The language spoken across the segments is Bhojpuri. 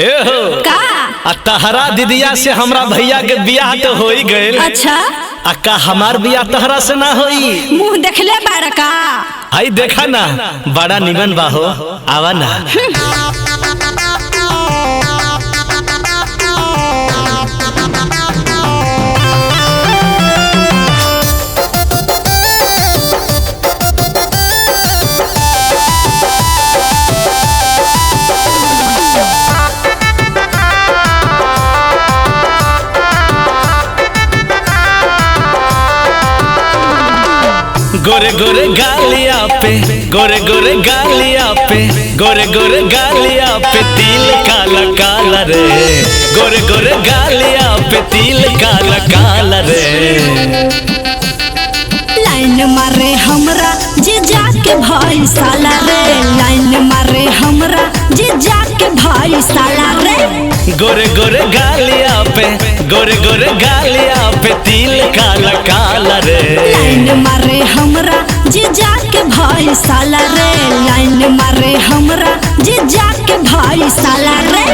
ए हो का तहरा दीदिया से हमरा भैया के बियाह तो हो ही गए। अच्छा का हमार बियाह तहरा से ना होई? मुंह देखले बार का आई देखा ना बड़ा निमन बाहो आवा ना। गोरे गोरे गालिया पे गोरे गोरे गालिया पे गोरे गोरे गालिया पे तिल काला काला रे। गोरे गोरे गालिया पे तिल काला काला रे। लाइन मारे हमरा जे जाके भाई साला रे। लाइन मारे हमरा जे जाके भाई साला रे। गोरे गोरे गालिया पे गोरे गोरे गालिया पे तिल काला काला रे। लाइन मारे हमरा जे जाके भाई साला रे। लाइन मारे हमरा जे जाके भाई साला रे।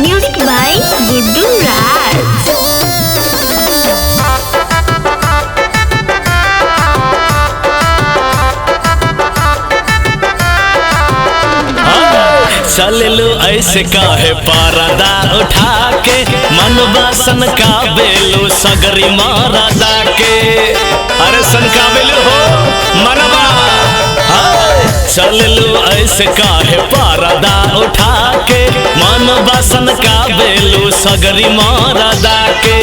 म्यूजिक बाय गुड्डू राज। चल लो ऐसे काहे पारदा उठा के मनवा सन का बेलो सगरी मारदा के। अरे सन का बेलो हो मनवा। चल लो ऐसे काहे पारदा उठा के मनवा सन का बेलो सगरी मारदा के।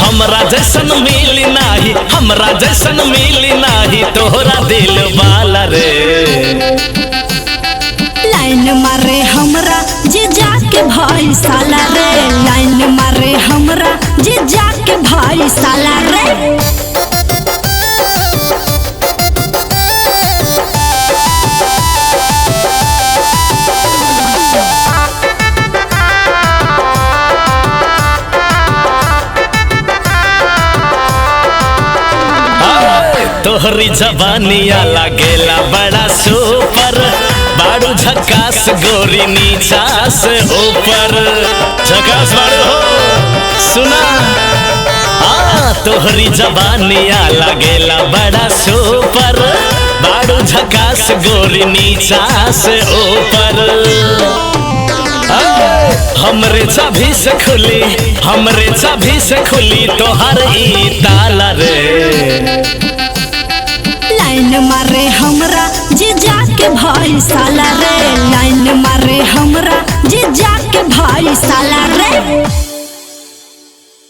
हमरा जैसन मिली नाही हमरा जैसन मिली नाही तोहरा दिल वाला रे। लाइन मारे हमरा जे जाके भाई साला रे। लाइन मारे हमरा जे जाके भाई साला रे। तोहरी जवानिया लागेला बड़ा सुपर। बाड़ू झकास गोरी नीचा से ऊपर। झकास बाड़ू हो सुना। तोहरी जवानिया लागेला बड़ा सुपर। बाड़ू झकास गोरी नीचा से ऊपर। हमरे चाभी से खुली हमरे चाभी से खुली तोहर ई ताला रे। लाइन मारे हमरा जे जाके भाई साला रे। लाइन मारे हमरा जे जाके भाई साला